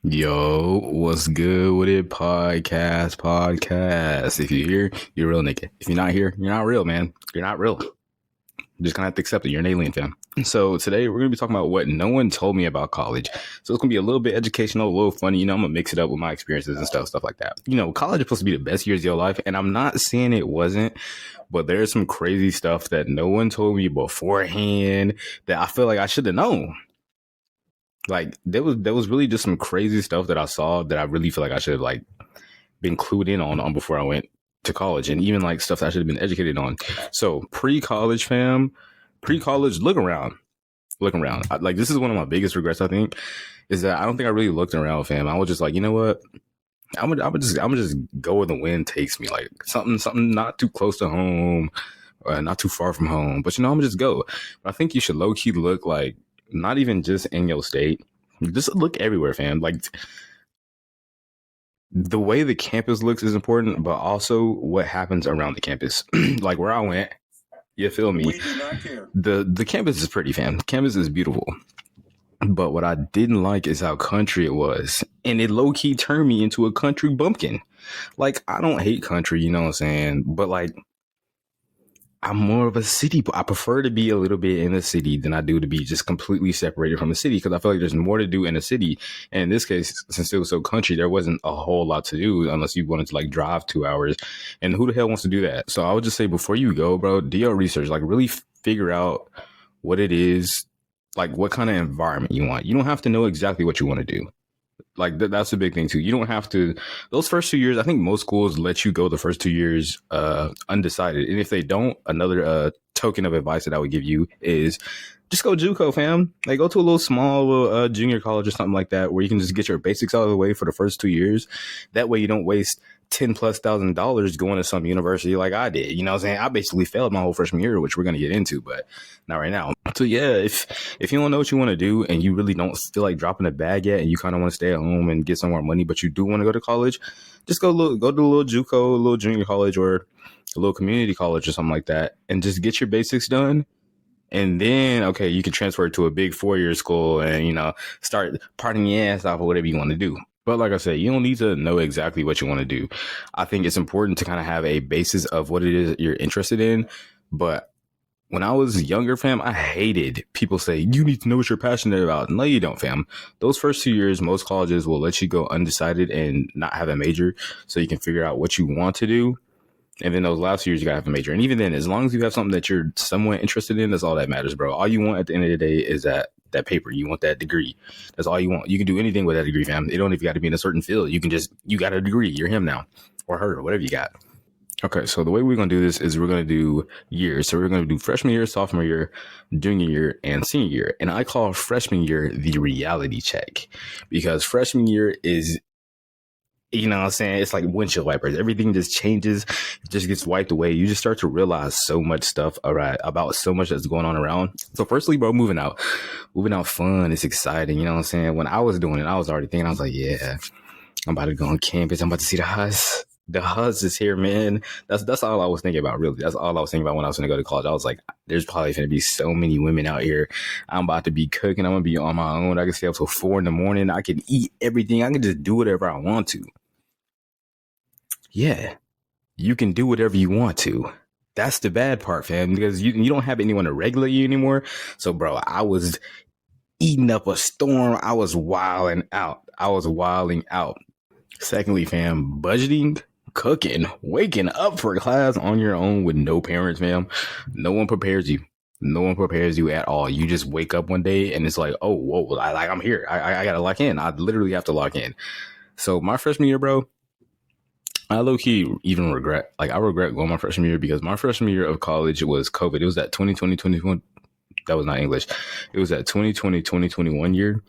Yo, what's good with it? Podcast. If you're here, you're real, nigga. If you're not here, you're not real, man. You're not real. You're just gonna have to accept it. You're an alien, fam. So today we're gonna be talking about what no one told me about college. So it's gonna be a little bit educational, a little funny. I'm gonna mix it up with my experiences and stuff like that. College is supposed to be the best years of your life, and I'm not saying it wasn't, but there's some crazy stuff that no one told me beforehand that I feel like I should have known. Like there was really just some crazy stuff that I saw that I really feel like I should have like been clued in on before I went to college, and even like stuff that I should have been educated on. So pre-college, fam, pre-college, look around. Like this is one of my biggest regrets. I think is that I don't think I really looked around, fam. I was just like, you know what? I'm gonna just go where the wind takes me. Like something not too close to home, not too far from home. But I'm gonna just go. But I think you should low key look like not even just in your state. Just look everywhere, fam. Like the way the campus looks is important, but also what happens around the campus. Like where I went, you feel me? We do not care. The campus is pretty, fam. The campus is beautiful. But what I didn't like is how country it was. And it low key turned me into a country bumpkin. Like, I don't hate country, you know what I'm saying? But like, I'm more of a city. I prefer to be a little bit in the city than I do to be just completely separated from the city, because I feel like there's more to do in the city. And in this case, since it was so country, there wasn't a whole lot to do unless you wanted to like drive 2 hours. And who the hell wants to do that? So I would just say before you go, bro, do your research. Like really figure out what it is, like what kind of environment you want. You don't have to know exactly what you want to do. Like that's a big thing too. You don't have to. Those first 2 years, I think most schools let you go the first 2 years undecided. And if they don't, another token of advice that I would give you is just go JUCO, fam. Like go to a little small little junior college or something like that, where you can just get your basics out of the way for the first 2 years. That way you don't waste $10,000+ going to some university like I did. You know what I'm saying? I basically failed my whole freshman year, which we're going to get into, but not right now. So yeah, if you don't know what you want to do and you really don't feel like dropping a bag yet, and you kind of want to stay at home and get some more money, but you do want to go to college, just go to a little JUCO, a little junior college, or a little community college or something like that, and just get your basics done. And then, okay, you can transfer to a big 4-year school and, start partying your ass off or whatever you want to do. But like I said, you don't need to know exactly what you want to do. I think it's important to kind of have a basis of what it is you're interested in. But when I was younger, fam, I hated people say, you need to know what you're passionate about. No, you don't, fam. Those first 2 years, most colleges will let you go undecided and not have a major so you can figure out what you want to do. And then those last years, you gotta have a major. And even then, as long as you have something that you're somewhat interested in, that's all that matters, bro. All you want at the end of the day is that paper. You want that degree. That's all you want. You can do anything with that degree, fam. It don't even got to be in a certain field. You got a degree. You're him now, or her, or whatever you got. Okay, so the way we're going to do this is we're going to do years. So we're going to do freshman year, sophomore year, junior year, and senior year. And I call freshman year the reality check, because freshman year is, you know what I'm saying? It's like windshield wipers. Everything just changes. It just gets wiped away. You just start to realize so much stuff about so much that's going on around. So firstly, bro, moving out fun. It's exciting. You know what I'm saying? When I was doing it, I was already thinking, I was like, yeah, I'm about to go on campus. I'm about to see the hus. The hus is here, man. That's all I was thinking about, really. That's all I was thinking about when I was going to go to college. I was like, there's probably going to be so many women out here. I'm about to be cooking. I'm going to be on my own. I can stay up till 4 a.m. I can eat everything. I can just do whatever I want to. Yeah, you can do whatever you want to. That's the bad part, fam, because you don't have anyone to regulate you anymore. So, bro, I was eating up a storm. I was wilding out. Secondly, fam, budgeting, cooking, waking up for class on your own with no parents, fam. No one prepares you. No one prepares you at all. You just wake up one day and it's like, oh, whoa, I'm here. I got to lock in. I literally have to lock in. So my freshman year, bro, I low-key even regret going my freshman year, because my freshman year of college was COVID. It was that 2020-2021. That was not English. It was that 2020-2021 year.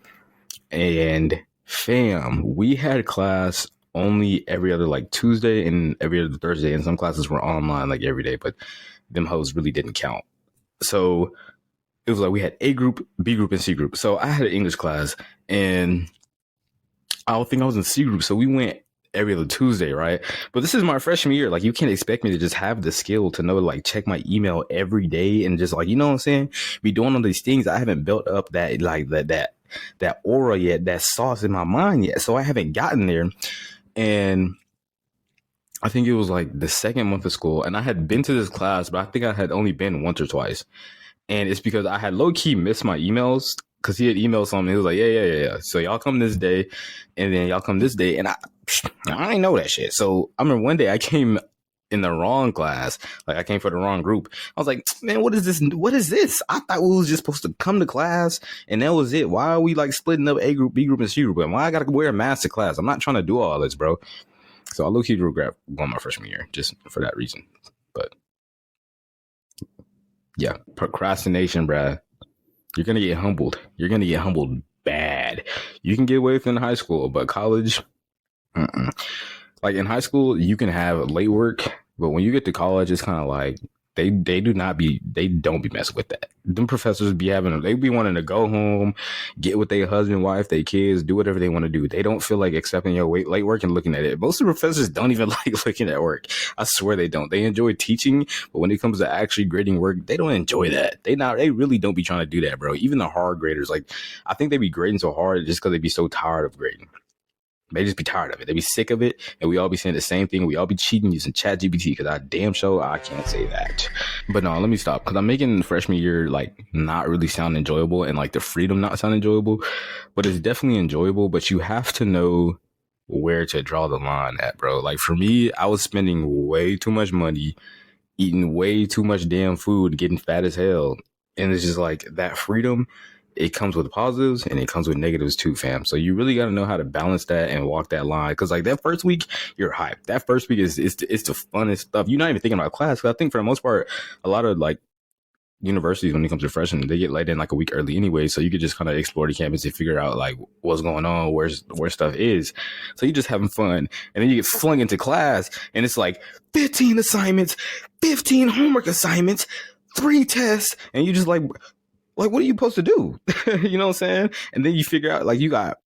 And fam, we had class only every other like Tuesday and every other Thursday. And some classes were online like every day, but them hoes really didn't count. So it was like we had A group, B group, and C group. So I had an English class and I don't think I was in C group. So we went every other Tuesday, right? But this is my freshman year. Like, you can't expect me to just have the skill to know, like, check my email every day and just, like, you know what I'm saying? Be doing all these things. I haven't built up that that aura yet, that sauce in my mind yet. So I haven't gotten there. And I think it was like the second month of school, and I had been to this class, but I think I had only been once or twice. And it's because I had low key missed my emails, because he had emailed something. He was like, yeah. So y'all come this day, and then y'all come this day. And I didn't know that shit. So I remember one day I came in the wrong class. Like, I came for the wrong group. I was like, man, what is this? What is this? I thought we was just supposed to come to class and that was it. Why are we like splitting up A group, B group, and C group? And why I gotta wear a mask to class? I'm not trying to do all this, bro. So I low-key regret going my freshman year just for that reason. But yeah, procrastination, bruh. You're going to get humbled. You're going to get humbled bad. You can get away with it in high school, but college, like in high school, you can have late work, but when you get to college, it's kind of like they don't be messing with that. Them professors they be wanting to go home, get with their husband, wife, their kids, do whatever they want to do. They don't feel like accepting your late work and looking at it. Most of the professors don't even like looking at work. I swear they don't. They enjoy teaching, but when it comes to actually grading work, they don't enjoy that. They really don't be trying to do that, bro. Even the hard graders, like, I think they be grading so hard just because they be so tired of grading. They just be tired of it. They be sick of it, and we all be saying the same thing. We all be cheating using ChatGPT, because I damn sure I can't say that. But no, let me stop, because I'm making freshman year like not really sound enjoyable, and like the freedom not sound enjoyable, but it's definitely enjoyable. But you have to know where to draw the line at, bro. Like for me, I was spending way too much money, eating way too much damn food, getting fat as hell, and it's just like that freedom. It comes with positives and it comes with negatives too, fam. So you really got to know how to balance that and walk that line. Because like that first week, you're hyped. That first week is the funnest stuff. You're not even thinking about class. Because I think for the most part, a lot of like universities, when it comes to freshmen, they get let in like a week early anyway. So you could just kind of explore the campus and figure out like what's going on, where stuff is. So you're just having fun. And then you get flung into class and it's like 15 assignments, 15 homework assignments, 3 tests. And you just like, what are you supposed to do? You know what I'm saying? And then you figure out, like, you got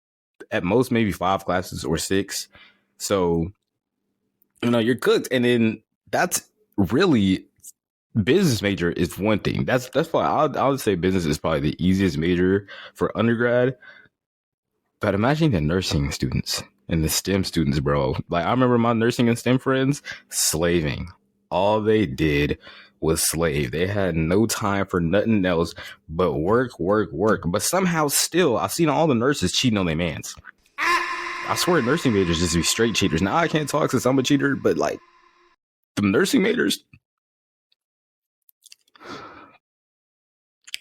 at most maybe 5 classes or 6. So, you know, you're cooked. And then that's really, business major is one thing. That's why I would say business is probably the easiest major for undergrad. But imagine the nursing students and the STEM students, bro. Like, I remember my nursing and STEM friends slaving. All they did was slave. They had no time for nothing else but work. But somehow still, I've seen all the nurses cheating on their mans. I swear nursing majors just be straight cheaters. Now I can't talk since I'm a cheater, but like the nursing majors,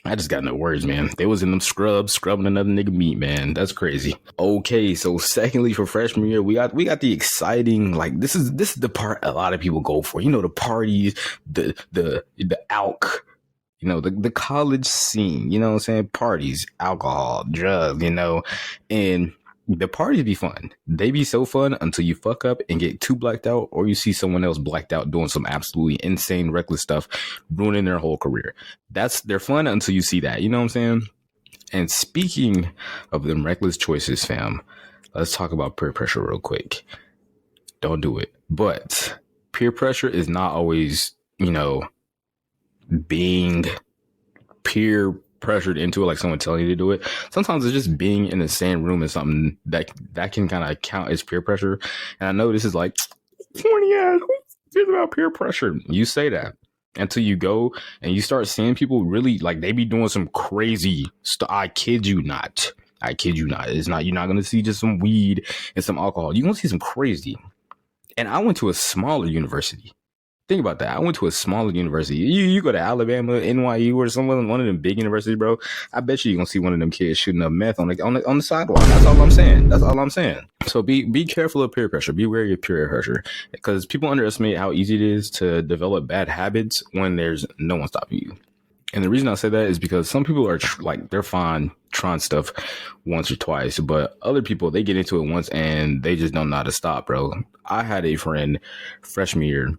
I just got no words, man. They was in them scrubbing another nigga meat, man. That's crazy. Okay, so secondly, for freshman year, we got the exciting, like this is the part a lot of people go for. You know, the parties, the alk, you know, the college scene, you know what I'm saying? Parties, alcohol, drugs, you know, and the parties be fun. They be so fun until you fuck up and get too blacked out, or you see someone else blacked out doing some absolutely insane, reckless stuff, ruining their whole career. They're fun until you see that. You know what I'm saying? And speaking of them reckless choices, fam, let's talk about peer pressure real quick. Don't do it. But peer pressure is not always, you know, being peer pressured into it, like someone telling you to do it. Sometimes it's just being in the same room is something that can kind of count as peer pressure. And I know this is like corny ass. Who cares about peer pressure? You say that until you go and you start seeing people really like they be doing some crazy stuff. I kid you not. It's not, you're not going to see just some weed and some alcohol. You're going to see some crazy. And I went to a smaller university. Think about that. I went to a smaller university. You go to Alabama, NYU, or one of them big universities, bro. I bet you're gonna see one of them kids shooting up meth on the sidewalk. That's all I'm saying. So be careful of peer pressure. Be wary of peer pressure, because people underestimate how easy it is to develop bad habits when there's no one stopping you. And the reason I say that is because some people are they're fine trying stuff once or twice, but other people, they get into it once and they just don't know how to stop, bro. I had a friend freshman year.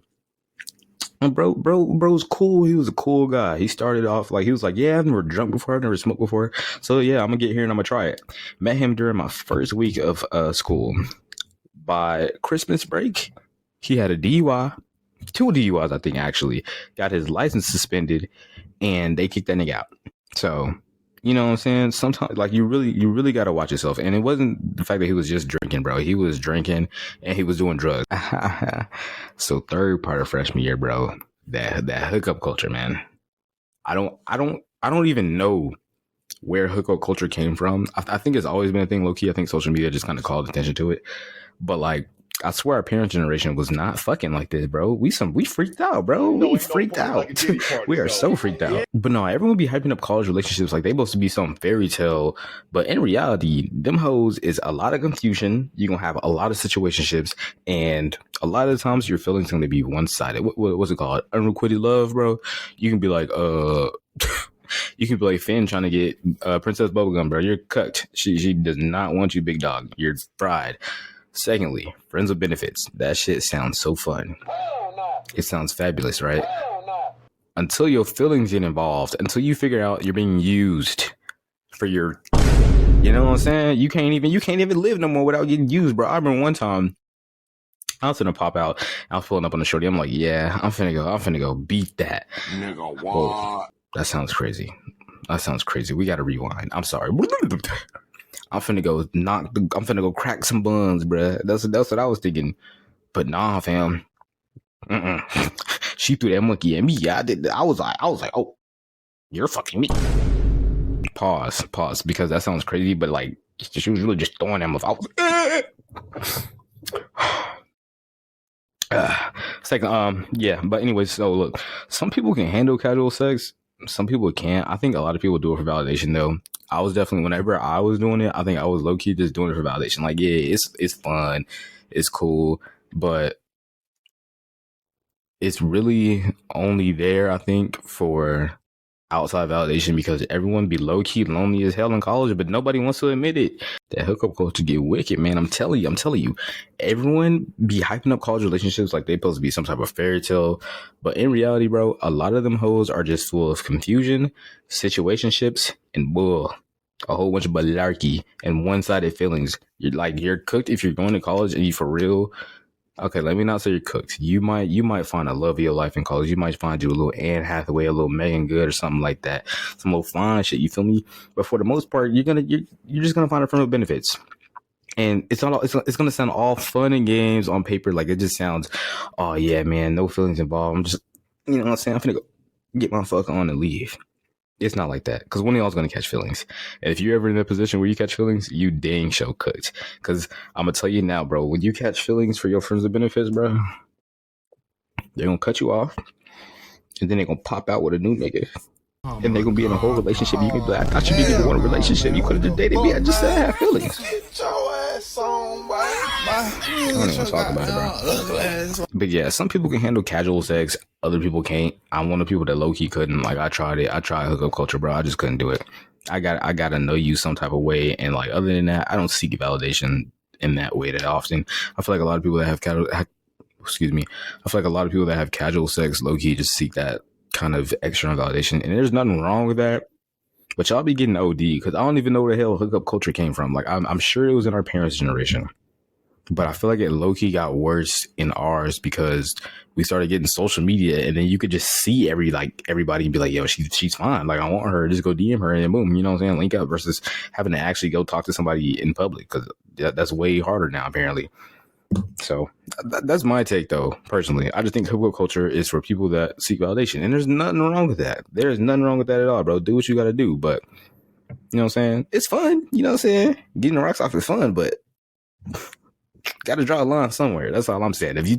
And bro's cool. He was a cool guy. He started off like, he was like, yeah, I've never drunk before. I've never smoked before. So yeah, I'm gonna get here and I'm gonna try it. Met him during my first week of school. By Christmas break, he had a DUI, 2 DUIs, I think, actually. Got his license suspended and they kicked that nigga out. So You know what I'm saying? Sometimes, like, you really got to watch yourself. And it wasn't the fact that he was just drinking, bro. He was drinking and he was doing drugs. So third part of freshman year, bro, that hookup culture, man. I don't even know where hookup culture came from. I think it's always been a thing, low key. I think social media just kind of called attention to it. But like, I swear our parent generation was not fucking like this, bro. We freaked out, bro. We freaked out. We are so freaked out. But no, everyone be hyping up college relationships like they supposed to be some fairy tale. But in reality, them hoes is a lot of confusion. You're gonna have a lot of situationships, and a lot of the times your feelings gonna be one sided. What's it called? Unrequited love, bro. You can be like, you can be like Finn trying to get Princess Bubblegum, bro. You're cooked. She does not want you, big dog. You're fried. Secondly, friends with benefits. That shit sounds so fun. It sounds fabulous, right? Until your feelings get involved, until you figure out you're being used for your, you know what I'm saying? You can't even live no more without getting used, bro. I remember one time I was gonna pop out. I was pulling up on the shorty. I'm like, yeah, I'm finna go beat that. Nigga, what? Whoa, that sounds crazy. We gotta rewind. I'm sorry. I'm finna go crack some buns, bruh. That's what I was thinking. But nah, fam. She threw that monkey at me. I was like, oh, you're fucking me. Pause, because that sounds crazy, but like, she was really just throwing that motherfucker. Second, yeah, but anyways, so look, some people can handle casual sex, some people can't. I think a lot of people do it for validation, though. I was definitely, whenever I was doing it, I think I was low key just doing it for validation. Like, yeah, it's fun, it's cool, but it's really only there, I think, for outside validation, because everyone be low key lonely as hell in college, but nobody wants to admit it. That hookup culture get wicked, man. I'm telling you, everyone be hyping up college relationships like they supposed to be some type of fairy tale, but in reality, bro, a lot of them hoes are just full of confusion, situationships, and bull. A whole bunch of malarkey and one-sided feelings. You're cooked if you're going to college and you for real. Okay, let me not say you're cooked. You might find a love of your life in college. You might find you a little Anne Hathaway, a little Megan Good, or something like that. Some little fine shit. You feel me? But for the most part, you're just gonna find a friend with benefits, and it's gonna sound all fun and games on paper. Like, it just sounds, oh yeah, man, no feelings involved. I'm just, you know what I'm saying? I'm finna go get my fuck on and leave. It's not like that, because one of y'all's gonna catch feelings, and if you're ever in a position where you catch feelings, you dang show cooked. Because I'm gonna tell you now, bro, when you catch feelings for your friends with benefits, bro, they're gonna cut you off, and then they're gonna pop out with a new nigga, and they're gonna be in a whole relationship. You can be like, I thought you didn't want a relationship. You could have just dated me. I just said I have feelings. I don't even talk about it, bro. But yeah, some people can handle casual sex, other people can't. I'm one of the people that low key couldn't. Like, I tried it. I tried hookup culture, bro. I just couldn't do it. I gotta know you some type of way, and like, other than that, I don't seek validation in that way that often. I feel like a lot of people that have casual, I feel like a lot of people that have casual sex low key just seek that kind of external validation, and there's nothing wrong with that. But y'all be getting OD, because I don't even know where the hell hookup culture came from. Like, I'm sure it was in our parents' generation, but I feel like it low-key got worse in ours, because we started getting social media, and then you could just see everybody and be like, yo, she's fine. Like, I want her. Just go DM her, and then boom, you know what I'm saying? Link up, versus having to actually go talk to somebody in public, because that's way harder now, apparently. So that's my take, though. Personally, I just think hookup culture is for people that seek validation, and there's nothing wrong with that. There's nothing wrong with that at all, bro. Do what you got to do, but you know what I'm saying? It's fun. You know what I'm saying? Getting the rocks off is fun, but got to draw a line somewhere. That's all I'm saying. If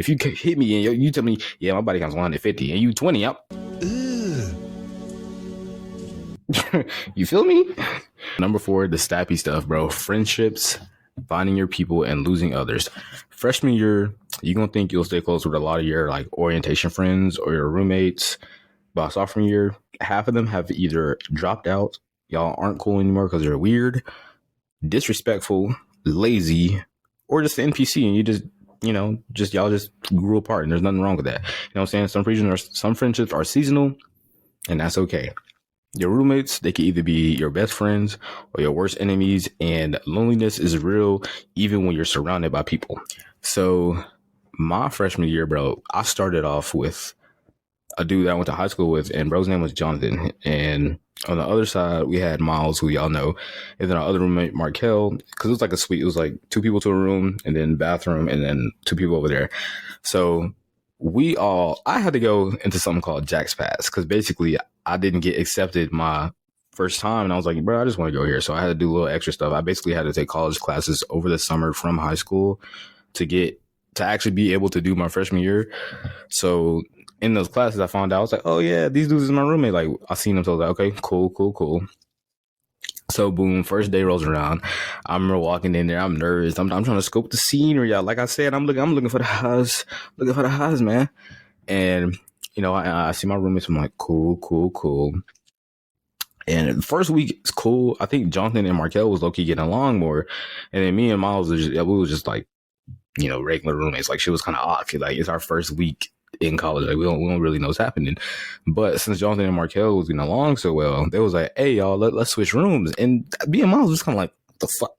you hit me and you tell me, yeah, my body counts 150, and you 20, you feel me? Number 4, the stappy stuff, bro. Friendships, finding your people, and losing others. Freshman year, you're going to think you'll stay close with a lot of your like orientation friends or your roommates. By sophomore year, half of them have either dropped out, y'all aren't cool anymore because they're weird, disrespectful, lazy, or just an NPC, and you just, y'all just grew apart, and there's nothing wrong with that. You know what I'm saying? Some friendships are seasonal, and that's okay. Your roommates, they can either be your best friends or your worst enemies, and loneliness is real even when you're surrounded by people. So my freshman year, bro, I started off with a dude that I went to high school with, and bro's name was Jonathan. And on the other side, we had Miles, who y'all know, and then our other roommate, Markel, because it was like a suite. It was like 2 people to a room, and then bathroom, and then 2 people over there. So I had to go into something called Jack's Pass, because basically I didn't get accepted my first time, and I was like, bro, I just want to go here. So I had to do a little extra stuff. I basically had to take college classes over the summer from high school to actually be able to do my freshman year. So in those classes, I found out, I was like, oh yeah, these dudes is my roommate. Like, I seen them, so I was like, okay, cool. So boom, first day rolls around. I remember walking in there. I'm nervous. I'm trying to scope the scenery out. Like I said, I'm looking for the house, man. And I see my roommates. I'm like, cool. And the first week it's cool. I think Jonathan and Markel was low-key getting along more, and then me and Miles we was just like, regular roommates. Like, she was kind of odd. Like, it's our first week in college. Like, we don't really know what's happening. But since Jonathan and Markel was getting along so well, they was like, hey y'all, let's switch rooms. And me and Miles was kind of like, what the fuck?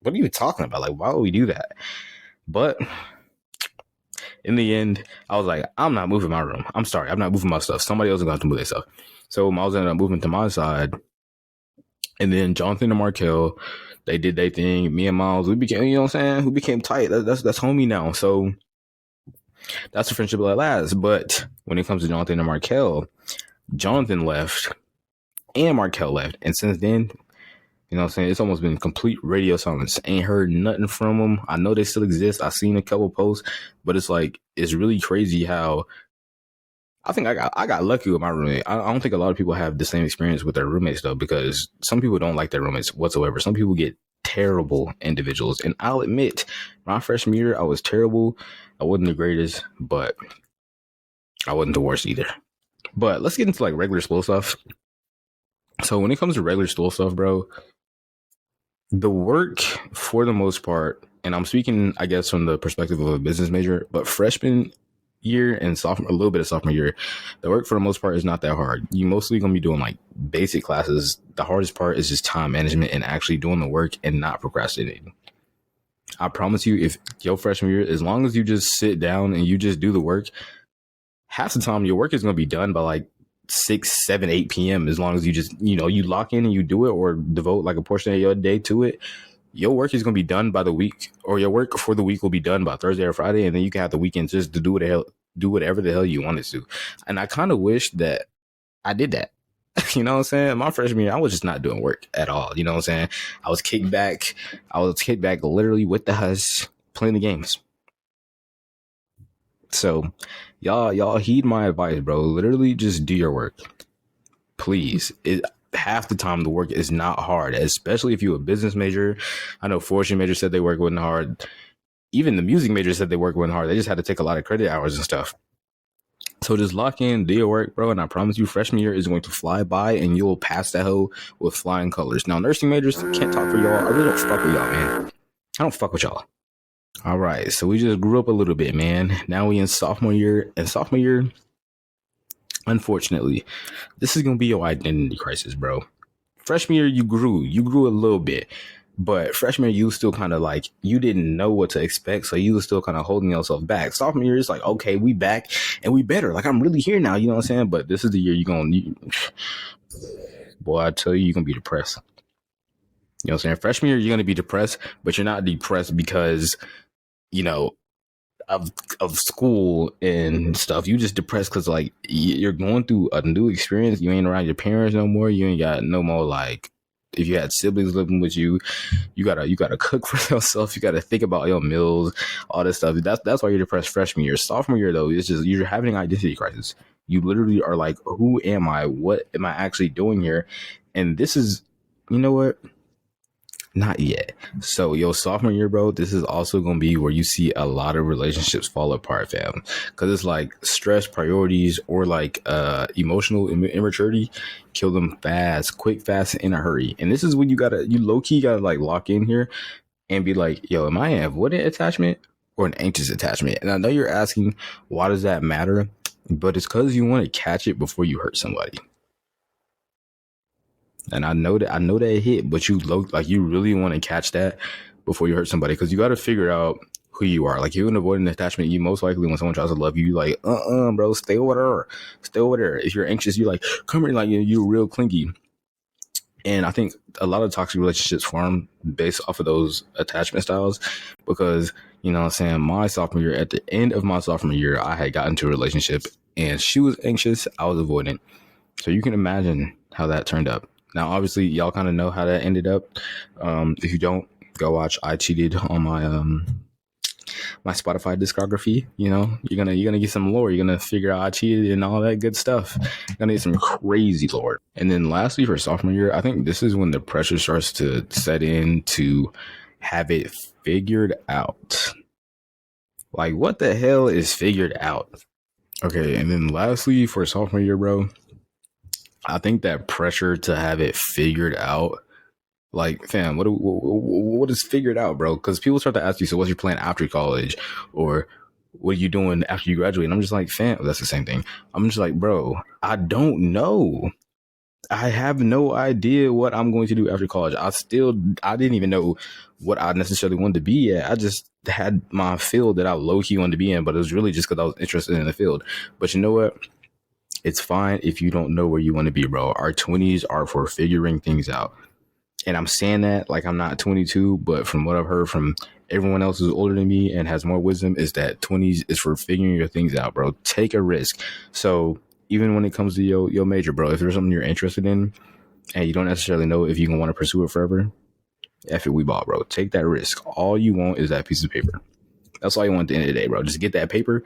What are you talking about? Like, why would we do that? But in the end, I was like, I'm not moving my room. I'm sorry, I'm not moving my stuff. Somebody else is going to have to move their stuff. So Miles ended up moving to my side. And then Jonathan and Markel, they did their thing. Me and Miles, we became, we became tight. That's homie now. So that's a friendship that lasts. But when it comes to Jonathan and Markel, Jonathan left and Markel left. And since then, it's almost been complete radio silence. Ain't heard nothing from them. I know they still exist. I've seen a couple posts, but it's like, it's really crazy how I think I got lucky with my roommate. I don't think a lot of people have the same experience with their roommates, though, because some people don't like their roommates whatsoever. Some people get terrible individuals. And I'll admit, my freshman year, I was terrible. I wasn't the greatest, but I wasn't the worst either. But let's get into like regular school stuff. So when it comes to regular school stuff, bro, the work for the most part, and I'm speaking, I guess, from the perspective of a business major, but freshman year and sophomore, a little bit of sophomore year, the work for the most part is not that hard. You mostly gonna be doing like basic classes. The hardest part is just time management and actually doing the work and not procrastinating. I promise you, if your freshman year, as long as you just sit down and you just do the work, half the time your work is gonna be done by like 6, 7, 8 p.m. As long as you just you lock in and you do it, or devote like a portion of your day to it. Your work is going to be done by the week, or your work for the week will be done by Thursday or Friday. And then you can have the weekend just to do whatever the hell you wanted to. And I kind of wish that I did that. You know what I'm saying? My freshman year, I was just not doing work at all. You know what I'm saying? I was kicked back literally with the hush, playing the games. So y'all heed my advice, bro. Literally just do your work. Please. Half the time the work is not hard, especially if you're a business major. I know forestry major said they work with hard. Even the music major said they work with hard. They just had to take a lot of credit hours and stuff. So just lock in, do your work, bro, and I promise you freshman year is going to fly by and you'll pass that hoe with flying colors. Now, nursing majors, can't talk for y'all. I really don't fuck with y'all, man. I don't fuck with y'all. All right, so we just grew up a little bit, man. Now we in sophomore year, unfortunately, this is going to be your identity crisis, bro. Freshman year, you grew a little bit, but freshman year, you still kind of like, you didn't know what to expect, so you were still kind of holding yourself back. Sophomore year, it's like, okay, we back, and we better. Like, I'm really here now, you know what I'm saying? But this is the year boy, I tell you're going to be depressed. You know what I'm saying? Freshman year, you're going to be depressed, but you're not depressed because, of school and stuff. You just depressed because like you're going through a new experience. You ain't around your parents no more. You ain't got no more like, if you had siblings living with you, you gotta cook for yourself. You gotta think about your meals, all this stuff. That's why you're depressed freshman year. Sophomore year though, it's just you're having an identity crisis. You literally are like, who am I? What am I actually doing here? And this is, you know what? Not yet. So, sophomore year, bro, this is also going to be where you see a lot of relationships fall apart, fam. Because it's like stress, priorities, or like emotional immaturity kill them quick, fast, in a hurry. And this is when you low-key got to like lock in here and be like, yo, am I an avoidant attachment or an anxious attachment? And I know you're asking, why does that matter? But it's because you want to catch it before you hurt somebody. And I know that hit, but you really want to catch that before you hurt somebody, because you got to figure out who you are. Like, you an avoidant attachment, you most likely, when someone tries to love you, like, bro, stay with her. Stay with her. If you're anxious, you're like, come here, like, you're real clingy. And I think a lot of toxic relationships form based off of those attachment styles because, you know what I'm saying, my sophomore year, at the end of my sophomore year, I had gotten into a relationship and she was anxious, I was avoidant. So you can imagine how that turned up. Now, obviously, y'all kind of know how that ended up. If you don't, go watch I Cheated on my Spotify discography. You know, you're gonna get some lore. You're gonna figure out I cheated and all that good stuff. You're gonna get some crazy lore. And then lastly, for sophomore year, I think this is when the pressure starts to set in to have it figured out. Like, what the hell is figured out? Okay, and then lastly, for sophomore year, bro, I think that pressure to have it figured out, like, fam, what is figured out, bro? Because people start to ask you, so what's your plan after college? Or what are you doing after you graduate? And I'm just like, fam, that's the same thing. I'm just like, bro, I don't know. I have no idea what I'm going to do after college. I didn't even know what I necessarily wanted to be at. I just had my field that I low-key wanted to be in, but it was really just because I was interested in the field. But you know what? It's fine if you don't know where you want to be, bro. Our 20s are for figuring things out. And I'm saying that like I'm not 22, but from what I've heard from everyone else who's older than me and has more wisdom, is that 20s is for figuring your things out, bro. Take a risk. So even when it comes to your major, bro, if there's something you're interested in and you don't necessarily know if you can want to pursue it forever, F it, we ball, bro. Take that risk. All you want is that piece of paper. That's all you want at the end of the day, bro. Just get that paper,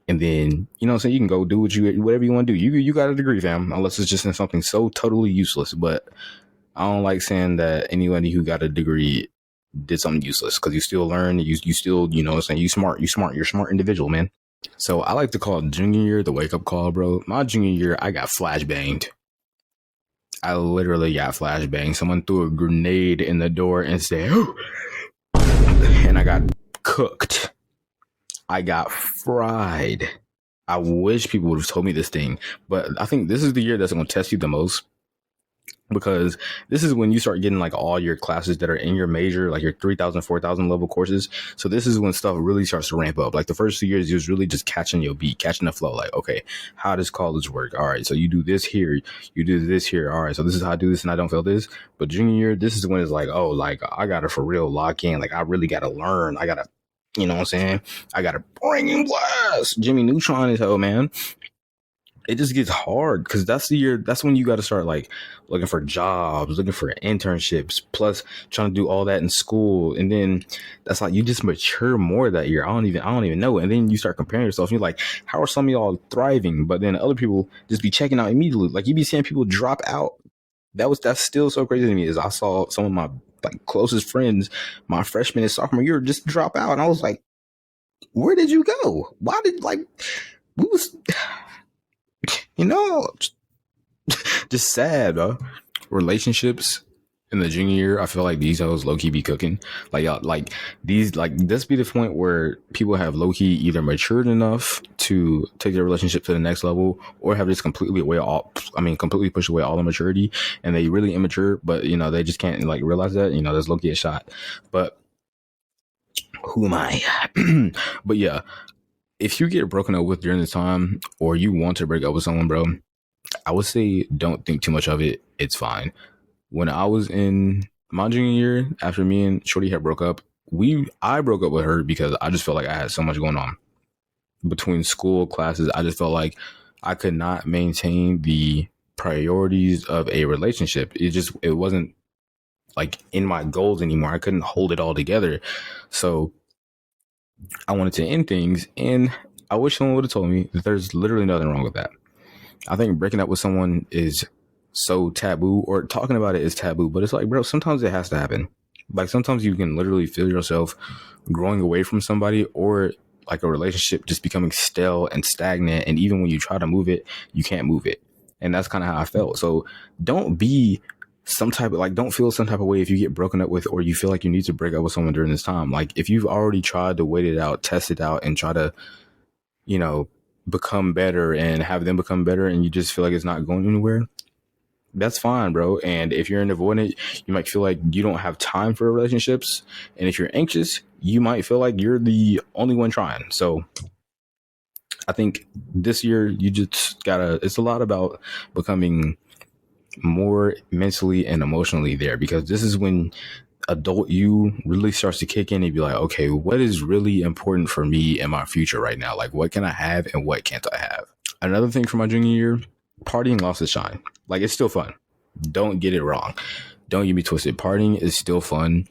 and then, you know what I'm saying, you can go do whatever you want to do. You got a degree, fam, unless it's just in something so totally useless. But I don't like saying that anybody who got a degree did something useless, because you still learn. You still, you know what I'm saying, you're a smart individual, man. So I like to call junior year the wake up call, bro. My junior year, I got flashbanged. I literally got flashbanged. Someone threw a grenade in the door and said, and I got cooked. I got fried. I wish people would have told me this thing, but I think this is the year that's going to test you the most, because this is when you start getting like all your classes that are in your major, like your 3,000, 4,000 level courses. So this is when stuff really starts to ramp up. Like the first 2 years, you was really just catching your beat, catching the flow. Like, okay, how does college work? All right, so you do this here, you do this here. All right, so this is how I do this and I don't feel this. But junior year, this is when it's like, oh, like I got to for real lock in. Like I really got to learn. I got to, you know what I'm saying? I got to bring in blast. Jimmy Neutron is hell, man. It just gets hard because that's when you got to start like looking for jobs, looking for internships, plus trying to do all that in school. And then that's like, you just mature more that year. I don't even know. And then you start comparing yourself and you're like, how are some of y'all thriving? But then other people just be checking out immediately. Like you be seeing people drop out. That's still so crazy to me, is I saw some of my like closest friends, my freshman and sophomore year, just drop out. And I was like, where did you go? Why did we was, you know, just sad, bro. Relationships in the junior year, I feel like these hoes low key be cooking. Like y'all, like these, like this be the point where people have low key either matured enough to take their relationship to the next level, or have just completely pushed away all the maturity, and they really immature, but you know, they just can't like realize that, you know, that's low key a shot. But who am I? But yeah, if you get broken up with during this time, or you want to break up with someone, bro, I would say don't think too much of it. It's fine. When I was in my junior year, after me and Shorty had broke up, I broke up with her because I just felt like I had so much going on between school, classes. I just felt like I could not maintain the priorities of a relationship. It wasn't like in my goals anymore. I couldn't hold it all together. So I wanted to end things, and I wish someone would have told me that there's literally nothing wrong with that. I think breaking up with someone is so taboo, or talking about it is taboo, but it's like, bro, sometimes it has to happen. Like sometimes you can literally feel yourself growing away from somebody, or like a relationship just becoming stale and stagnant, and even when you try to move it, you can't move it. And that's kind of how I felt. So don't feel some type of way if you get broken up with, or you feel like you need to break up with someone during this time. Like if you've already tried to wait it out, test it out, and try to, you know, become better and have them become better, and you just feel like it's not going anywhere, that's fine, bro. And if you're an avoidant, you might feel like you don't have time for relationships. And if you're anxious, you might feel like you're the only one trying. So I think this year you just gotta, it's a lot about becoming more mentally and emotionally there, because this is when adult you really starts to kick in and be like, okay, what is really important for me in my future right now? Like, what can I have and what can't I have? Another thing for my junior year, partying lost its shine. Like, it's still fun. Don't get it wrong. Don't get me twisted. Partying is still fun.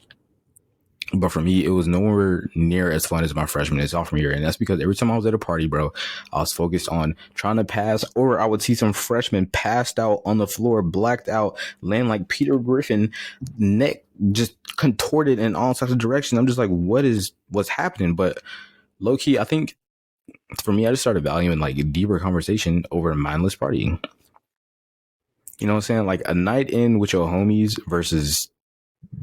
But for me, it was nowhere near as fun as my freshman and sophomore year. And that's because every time I was at a party, bro, I was focused on trying to pass, or I would see some freshmen passed out on the floor, blacked out, laying like Peter Griffin, neck just contorted in all sorts of directions. I'm just like, what's happening? But low key, I think for me, I just started valuing like deeper conversation over mindless partying. You know what I'm saying? Like a night in with your homies versus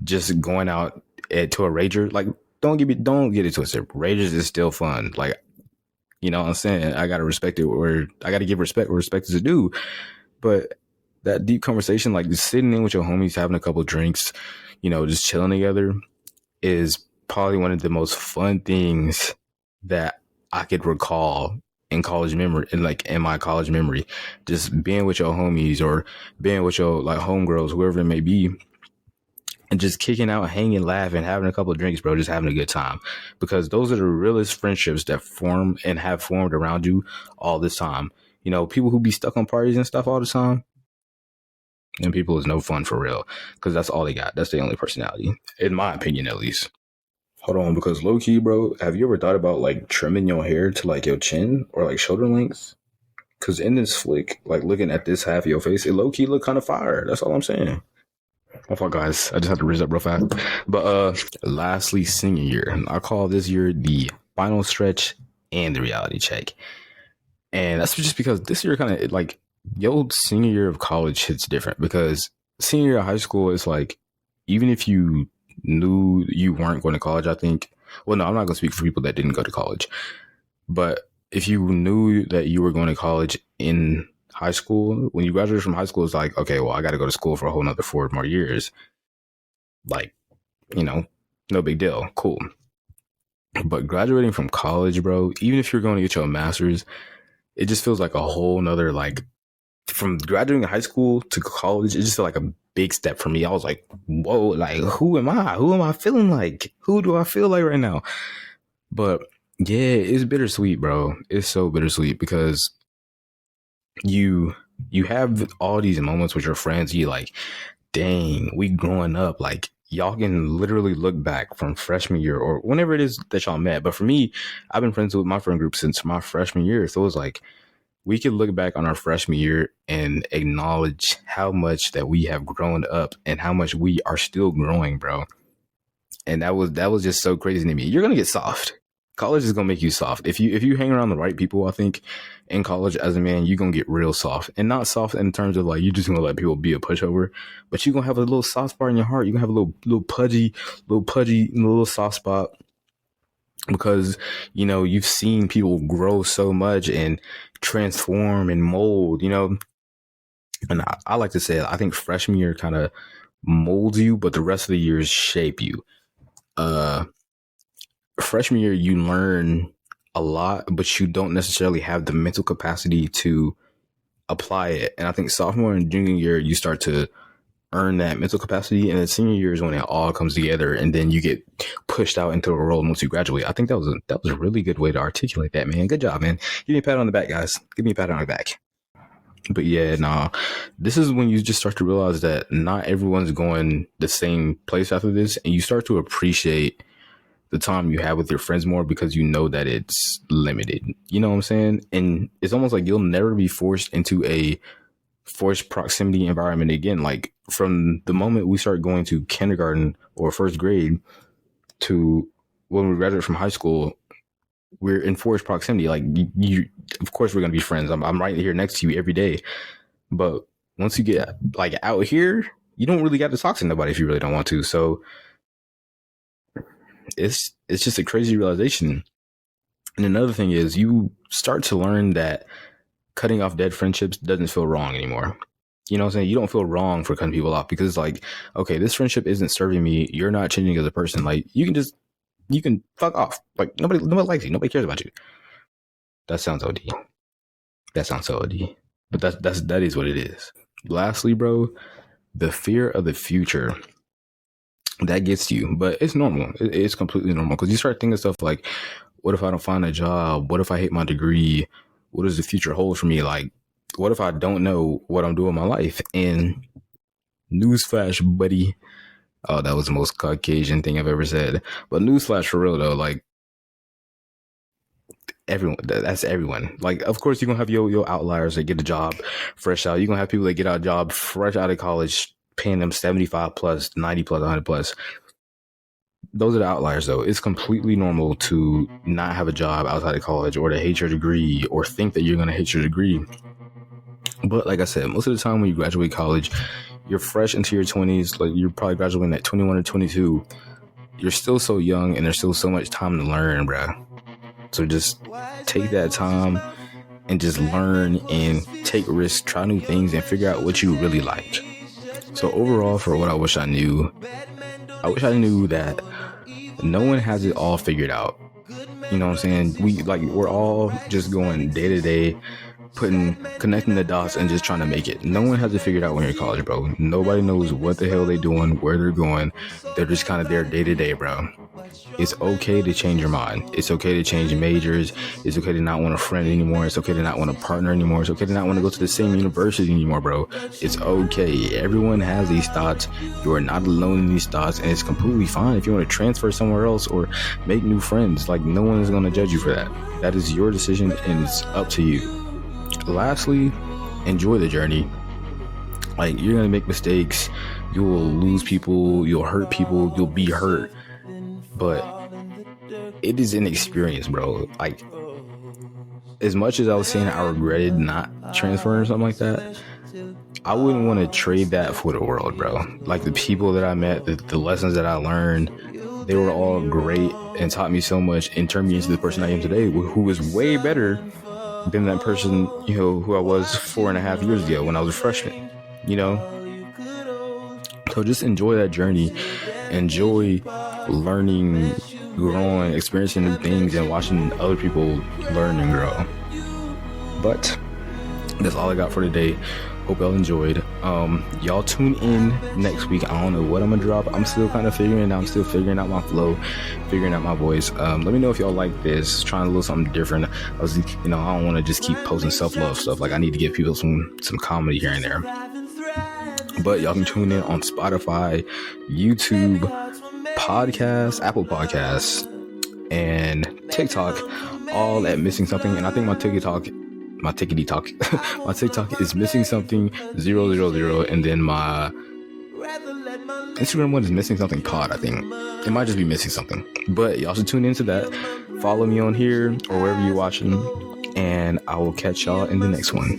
just going out to a rager. Like, don't get it twisted. Ragers is still fun. Like, you know what I'm saying? I gotta respect it, or I gotta give respect where respect is due. But that deep conversation, like just sitting in with your homies, having a couple drinks, you know, just chilling together, is probably one of the most fun things that I could recall in college memory, in my college memory. Just being with your homies or being with your like homegirls, whoever it may be, and just kicking out, hanging, laughing, having a couple of drinks, bro, just having a good time. Because those are the realest friendships that form and have formed around you all this time. You know, people who be stuck on parties and stuff all the time, and people is no fun for real, because that's all they got. That's the only personality, in my opinion, at least. Hold on, because low key, bro, have you ever thought about like trimming your hair to like your chin or like shoulder length? Because in this flick, like looking at this half of your face, it low key look kind of fire. That's all I'm saying. My fault, guys. I just had to raise up real fast. But lastly, senior year. I call this year the final stretch and the reality check. And that's just because this year kind of like your senior year of college hits different, because senior year of high school is like, even if you knew you weren't going to college, I think, well, no, I'm not going to speak for people that didn't go to college, but if you knew that you were going to college in high school, when you graduated from high school, it's like, okay, well, I got to go to school for a whole nother 4 more years. Like, you know, no big deal. Cool. But graduating from college, bro, even if you're going to get your master's, it just feels like a whole nother, like, from graduating high school to college, it just felt like a big step for me. I was like, whoa, like, who am I? Who am I feeling like? Who do I feel like right now? But yeah, it's bittersweet, bro. It's so bittersweet, because you have all these moments with your friends. You like, dang, we growing up. Like, y'all can literally look back from freshman year or whenever it is that y'all met. But for me, I've been friends with my friend group since my freshman year. So it was like, we could look back on our freshman year and acknowledge how much that we have grown up and how much we are still growing, bro. And that was just so crazy to me. You're gonna get soft. College is gonna make you soft. If you hang around the right people, I think in college as a man, you're gonna get real soft. And not soft in terms of like you're just gonna let people be a pushover, but you're gonna have a little soft spot in your heart. You're gonna have a little pudgy, little soft spot, because, you know, you've seen people grow so much and transform and mold, you know. And I like to say, I think freshman year kind of molds you, but the rest of the years shape you. Freshman year, you learn a lot, but you don't necessarily have the mental capacity to apply it. And I think sophomore and junior year, you start to earn that mental capacity, and then senior year is when it all comes together, and then you get pushed out into the world once you graduate. I think that was a really good way to articulate that, man. Good job, man. Give me a pat on the back, guys. Give me a pat on the back. But yeah, nah, this is when you just start to realize that not everyone's going the same place after this, and you start to appreciate the time you have with your friends more, because you know that it's limited. You know what I'm saying? And it's almost like you'll never be forced into a forced proximity environment again. Like, from the moment we start going to kindergarten or first grade to when we graduate from high school, we're in forced proximity. Like, you of course we're going to be friends. I'm right here next to you every day. But once you get like out here, you don't really got to talk to nobody if you really don't want to. So it's just a crazy realization. And another thing is, you start to learn that cutting off dead friendships doesn't feel wrong anymore. You know what I'm saying? You don't feel wrong for cutting people off, because it's like, okay, this friendship isn't serving me. You're not changing as a person. Like, you can just You can fuck off. Like nobody likes you. Nobody cares about you. That sounds OD. That sounds so OD. But that is what it is. Lastly, bro, the fear of the future. That gets to you, but it's normal. It's completely normal because you start thinking stuff like, what if I don't find a job? What if I hate my degree? What does the future hold for me? Like, what if I don't know what I'm doing in my life? And newsflash, buddy. Oh, that was the most Caucasian thing I've ever said. But newsflash for real though, like everyone, that's everyone. Like, of course, you're gonna have your outliers that get a job fresh out. You're gonna have people that get out a job fresh out of college, paying them 75 plus, 90 plus, 100 plus. Those are the outliers, though. It's completely normal to not have a job outside of college or to hate your degree or think that you're going to hate your degree. But like I said, most of the time when you graduate college, you're fresh into your 20s. Like you're probably graduating at 21 or 22. You're still so young and there's still so much time to learn, bruh. So just take that time and just learn and take risks, try new things and figure out what you really like. So overall, for what I wish I knew that no one has it all figured out. You know what I'm saying? We're all just going day to day, connecting the dots and just trying to make it. No one has it figured out when you're in college, bro. Nobody knows what the hell they're doing, where they're going. They're just kind of there day to day, bro. It's okay to change your mind. It's okay to change majors. It's okay to not want a friend anymore. It's okay to not want a partner anymore. It's okay to not want to go to the same university anymore, bro. It's okay. Everyone has these thoughts. You are not alone in these thoughts, and it's completely fine if you want to transfer somewhere else or make new friends. Like, no one is going to judge you for that. That is your decision, and it's up to you. Lastly, enjoy the journey. Like, you're going to make mistakes. You will lose people. You'll hurt people. You'll be hurt. But it is an experience, bro. Like, as much as I was saying I regretted not transferring or something like that, I wouldn't want to trade that for the world, bro. Like, the people that I met, the lessons that I learned, they were all great and taught me so much and turned me into the person I am today, who is way better than that person, you know, who I was 4.5 years ago when I was a freshman, you know? So just enjoy that journey. Enjoy learning, growing, experiencing new things, and watching other people learn and grow. But that's all I got for today. Hope y'all enjoyed. Y'all tune in next week. I don't know what I'm gonna drop. I'm still kind of figuring it out. I'm still figuring out my flow, figuring out my voice. Let me know if y'all like this. Trying a little something different. I don't want to just keep posting self-love stuff. Like, I need to give people some comedy here and there. But y'all can tune in on Spotify, YouTube, Podcasts, Apple Podcasts, and TikTok, all at Missing Something. And I think my TikTok is Missing Something 000, and then my Instagram one is Missing Something Pod. I think it might just be Missing Something, but y'all should tune into that. Follow me on here or wherever you're watching, and I will catch y'all in the next one.